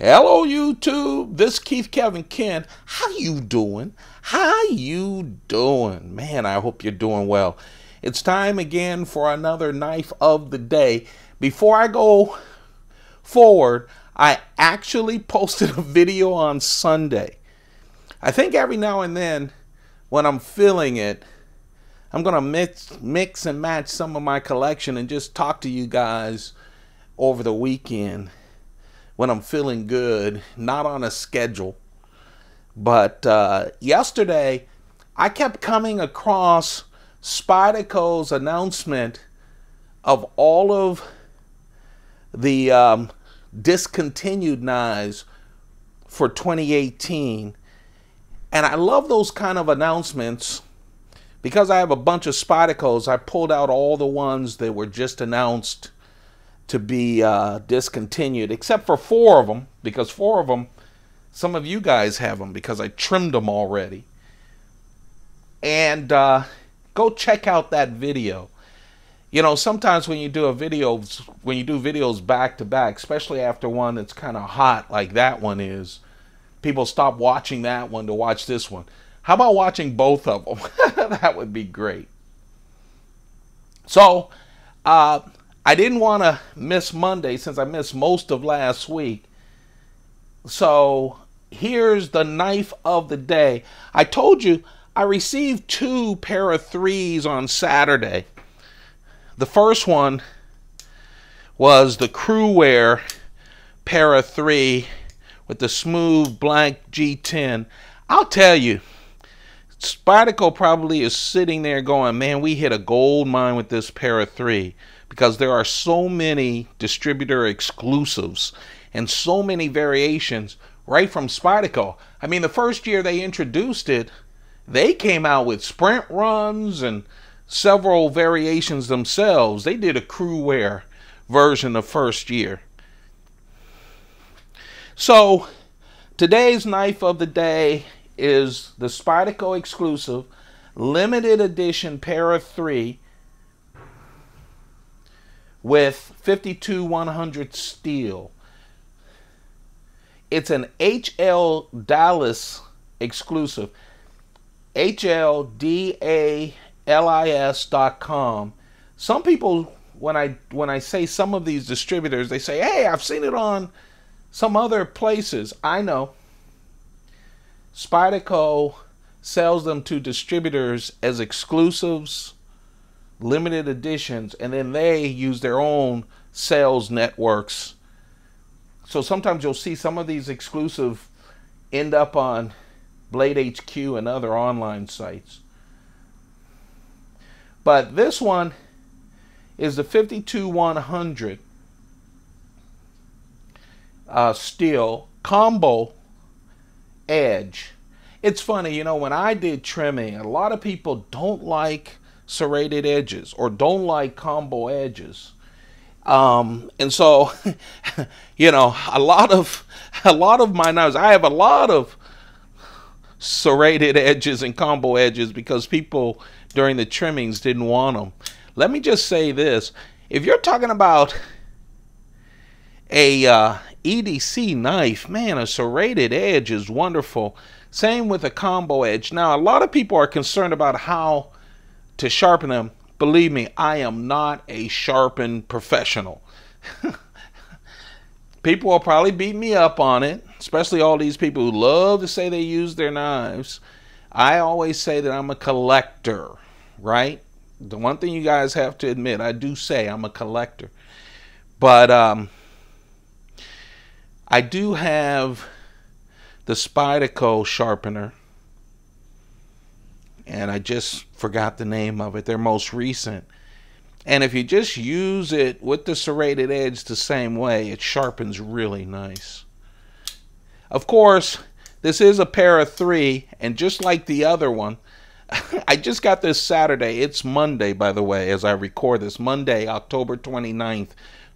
Hello YouTube, this Keith Kevin Ken. How you doing? How you doing? Man, I hope you're doing well. It's time again for another knife of the day. Before I go forward, I actually posted a video on Sunday. I think every now and then when I'm feeling it, I'm gonna mix and match some of my collection and just talk to you guys over the weekend when I'm feeling good, not on a schedule. But yesterday, I kept coming across Spyderco's announcement of all of the discontinued knives for 2018. And I love those kind of announcements because I have a bunch of Spydercos. I pulled out all the ones that were just announced to be discontinued, except for 4 of them, because 4 of them, some of you guys have them because I trimmed them already. And go check out that video. You know, sometimes when you do videos back to back, especially after one that's kind of hot like that one is, people stop watching that one to watch this one. How about watching both of them? That would be great. So, I didn't want to miss Monday since I missed most of last week. So here's the knife of the day. I told you I received 2 pair of 3s on Saturday. The first one was the Crewwear pair of 3 with the smooth blank G10. I'll tell you, Spyderco probably is sitting there going, man, we hit a gold mine with this pair of 3. Because there are so many distributor exclusives and so many variations right from Spyderco. I mean, the first year they introduced it, they came out with sprint runs and several variations themselves. They did a Crewwear version the first year. So today's knife of the day is the Spyderco exclusive limited edition pair of 3 with 52-100 steel. It's an HL Dallas exclusive. HLDALIS.com. Some people, when I say some of these distributors, they say, hey, I've seen it on some other places. I know. Spyderco sells them to distributors as exclusives, limited editions, and then they use their own sales networks. So sometimes you'll see some of these exclusive end up on Blade HQ and other online sites. But this one is the 52-100 steel combo edge. It's funny, you know, when I did trimming, a lot of people don't like serrated edges or don't like combo edges, and so you know, a lot of my knives, I have a lot of serrated edges and combo edges because people during the trimmings didn't want them. Let me just say this: if you're talking about a EDC knife, man, a serrated edge is wonderful. Same with a combo edge. Now, a lot of people are concerned about how to sharpen them. Believe me, I am not a sharpen professional. People will probably beat me up on it, especially all these people who love to say they use their knives. I always say that I'm a collector, right? The one thing you guys have to admit, I do say I'm a collector. But I do have the Spyderco sharpener. And I just forgot the name of it. They're most recent. And if you just use it with the serrated edge the same way, it sharpens really nice. Of course, this is a pair of 3, and just like the other one, I just got this Saturday. It's Monday, by the way, as I record this. Monday, October 29th,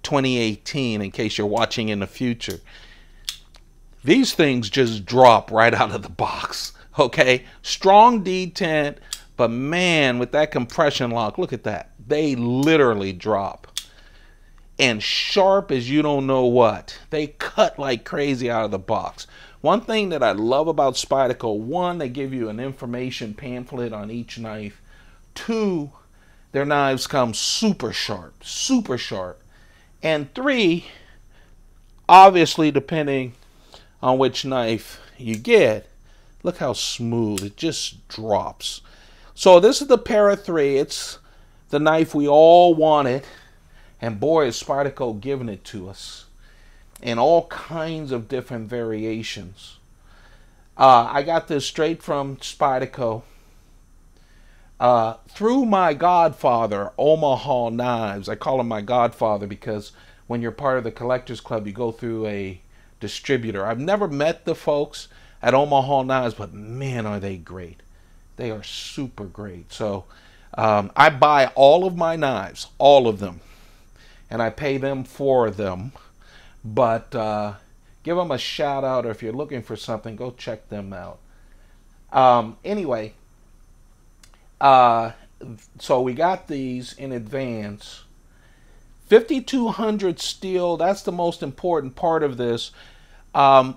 2018, in case you're watching in the future. These things just drop right out of the box. Okay, strong detent, but man, with that compression lock, look at that. They literally drop. and sharp as you don't know what. They cut like crazy out of the box. One thing that I love about Spyderco, one, they give you an information pamphlet on each knife. Two, their knives come super sharp, super sharp. And three, obviously depending on which knife you get, look how smooth, it just drops. So this is the Para 3. It's the knife we all wanted. And boy, is Spyderco giving it to us in all kinds of different variations. I got this straight from Spyderco through my godfather, Omaha Knives. I call him my godfather because when you're part of the Collectors Club, you go through a distributor. I've never met the folks at Omaha Knives, but man, are they great. They are super great. So I buy all of my knives, all of them, and I pay them for them. But give them a shout out, or if you're looking for something, go check them out. Anyway, so we got these in advance. 5200 steel, that's the most important part of this.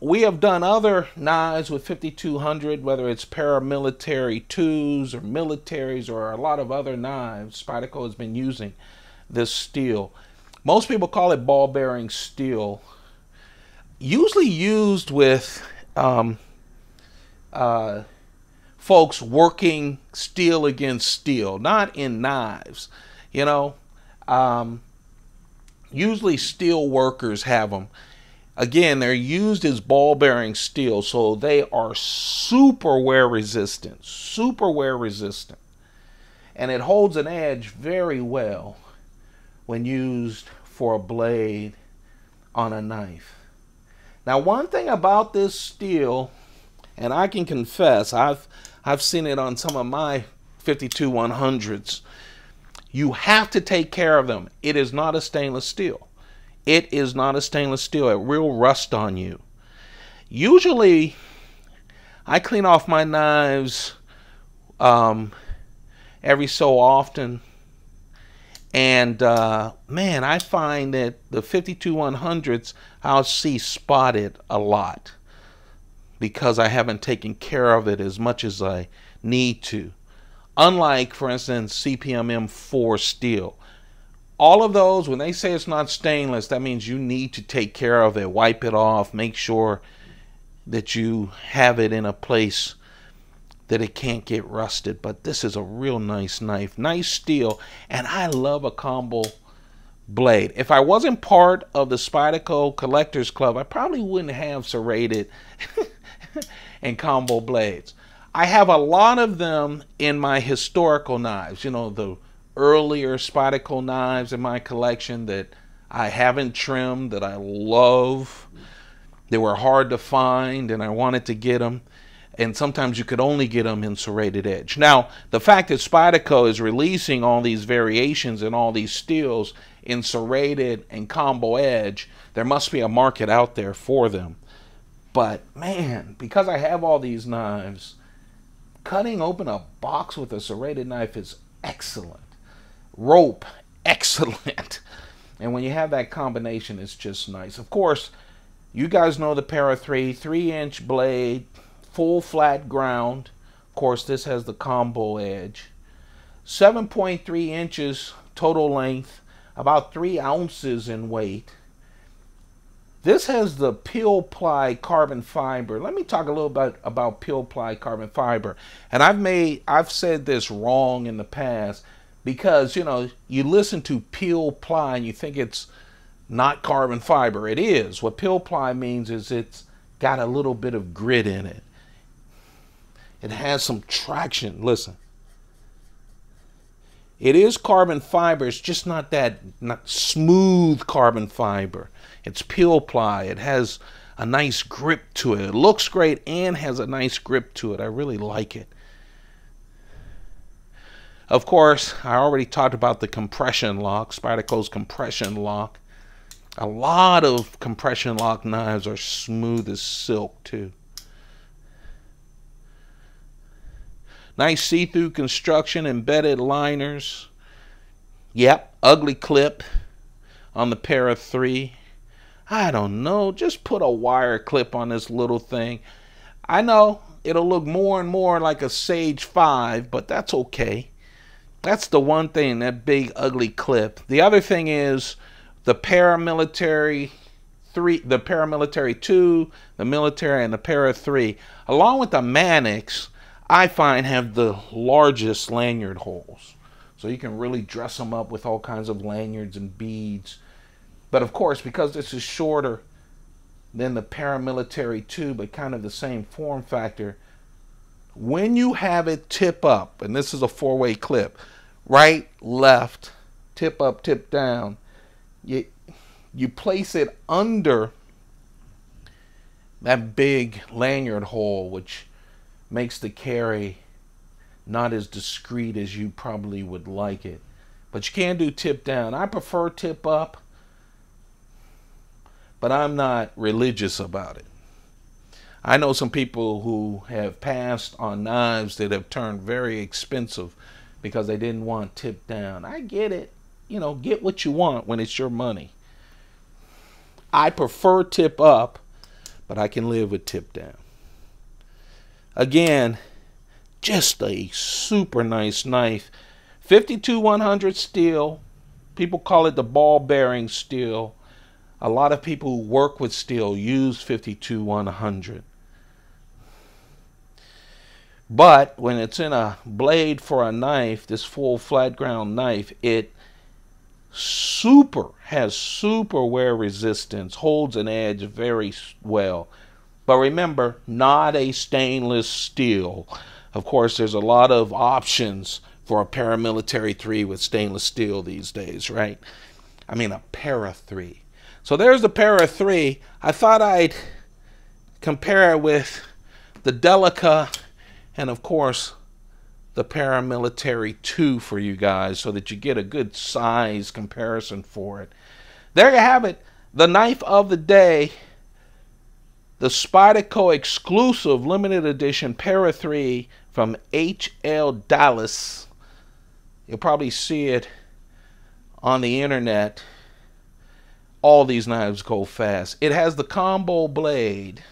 We have done other knives with 5200, whether it's paramilitary 2s or militaries or a lot of other knives. Spyderco has been using this steel. Most people call it ball bearing steel. Usually used with folks working steel against steel, not in knives. You know, usually steel workers have them. Again, they're used as ball bearing steel, so they are super wear resistant, and it holds an edge very well when used for a blade on a knife. Now, one thing about this steel, and I can confess, I've seen it on some of my 52-100s, you have to take care of them. It is not a stainless steel. It is not a stainless steel. It will rust on you. Usually, I clean off my knives every so often. And man, I find that the 52-100s I'll see spotted a lot because I haven't taken care of it as much as I need to. Unlike, for instance, CPM M4 steel. All of those, when they say it's not stainless, that means you need to take care of it, wipe it off, make sure that you have it in a place that it can't get rusted. But this is a real nice knife, nice steel, and I love a combo blade. If I wasn't part of the Spyderco Collectors Club, I probably wouldn't have serrated and combo blades. I have a lot of them in my historical knives, you know, the earlier Spyderco knives in my collection that I haven't trimmed, that I love. They were hard to find and I wanted to get them, and sometimes you could only get them in serrated edge. Now, the fact that Spyderco is releasing all these variations and all these steels in serrated and combo edge, there must be a market out there for them. But man, because I have all these knives, cutting open a box with a serrated knife is excellent. Rope, excellent. And when you have that combination, it's just nice. Of course, you guys know the Para 3, 3-inch blade, full flat ground. Of course, this has the combo edge. 7.3 inches total length, about 3 ounces in weight. This has the peel ply carbon fiber. Let me talk a little bit about peel ply carbon fiber. And I've said this wrong in the past, because, you know, you listen to peel ply and you think it's not carbon fiber. It is. What peel ply means is it's got a little bit of grit in it. It has some traction. Listen. It is carbon fiber. It's just not smooth carbon fiber. It's peel ply. It has a nice grip to it. It looks great and has a nice grip to it. I really like it. Of course, I already talked about the compression lock, Spyderco's compression lock. A lot of compression lock knives are smooth as silk too. Nice see-through construction, embedded liners. Yep, ugly clip. on the Para 3? I don't know. Just put a wire clip on this little thing. I know it'll look more and more like a Sage 5, but that's okay. That's the one thing, that big ugly clip. The other thing is the paramilitary 3, the paramilitary 2, the military, and the Para 3, along with the Mannix, I find have the largest lanyard holes. So you can really dress them up with all kinds of lanyards and beads. But of course, because this is shorter than the paramilitary 2, but kind of the same form factor, when you have it tip up, and this is a 4-way clip, right, left, tip up, tip down, you place it under that big lanyard hole, which makes the carry not as discreet as you probably would like it. But you can do tip down. I prefer tip up, but I'm not religious about it. I know some people who have passed on knives that have turned very expensive because they didn't want tip down. I get it. You know, get what you want when it's your money. I prefer tip up, but I can live with tip down. Again, just a super nice knife. 52-100 steel. People call it the ball bearing steel. A lot of people who work with steel use 52-100. But when it's in a blade for a knife, this full flat ground knife, it has super wear resistance, holds an edge very well. But remember, not a stainless steel. Of course, there's a lot of options for a paramilitary 3 with stainless steel these days, right? I mean a Para 3. So there's the Para 3. I thought I'd compare it with the Delica and, of course, the paramilitary 2 for you guys so that you get a good size comparison for it. There you have it. The knife of the day. The Spyderco exclusive limited edition Para 3 from HL Dallas. You'll probably see it on the internet. All these knives go fast. It has the combo blade.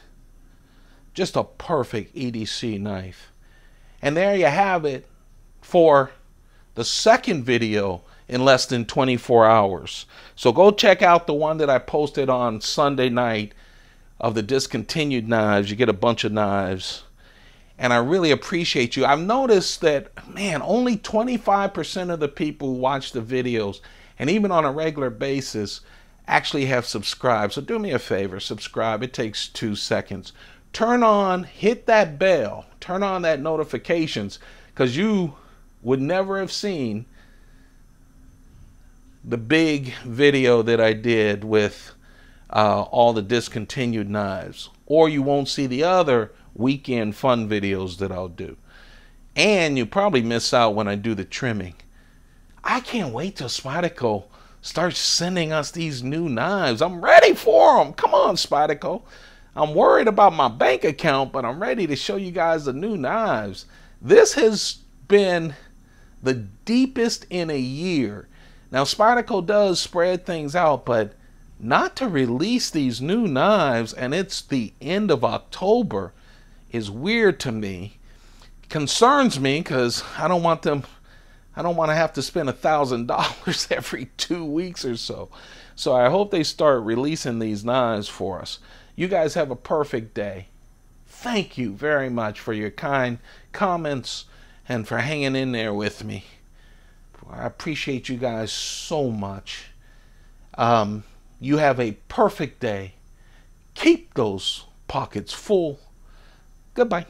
Just a perfect EDC knife. And there you have it for the second video in less than 24 hours. So go check out the one that I posted on Sunday night of the discontinued knives. You get a bunch of knives. And I really appreciate you. I've noticed that, man, only 25% of the people who watch the videos, and even on a regular basis, actually have subscribed. So do me a favor, subscribe. It takes 2 seconds. Turn on, hit that bell, turn on that notifications, because you would never have seen the big video that I did with all the discontinued knives, or you won't see the other weekend fun videos that I'll do. And you probably miss out when I do the trimming. I can't wait till Spyderco starts sending us these new knives. I'm ready for them. Come on, Spyderco. I'm worried about my bank account, but I'm ready to show you guys the new knives. This has been the deepest in a year. Now, Spyderco does spread things out, but not to release these new knives, and it's the end of October, is weird to me. Concerns me because I don't want to have to spend $1,000 every 2 weeks or so. So I hope they start releasing these knives for us. You guys have a perfect day. Thank you very much for your kind comments and for hanging in there with me. I appreciate you guys so much. You have a perfect day. Keep those pockets full. Goodbye.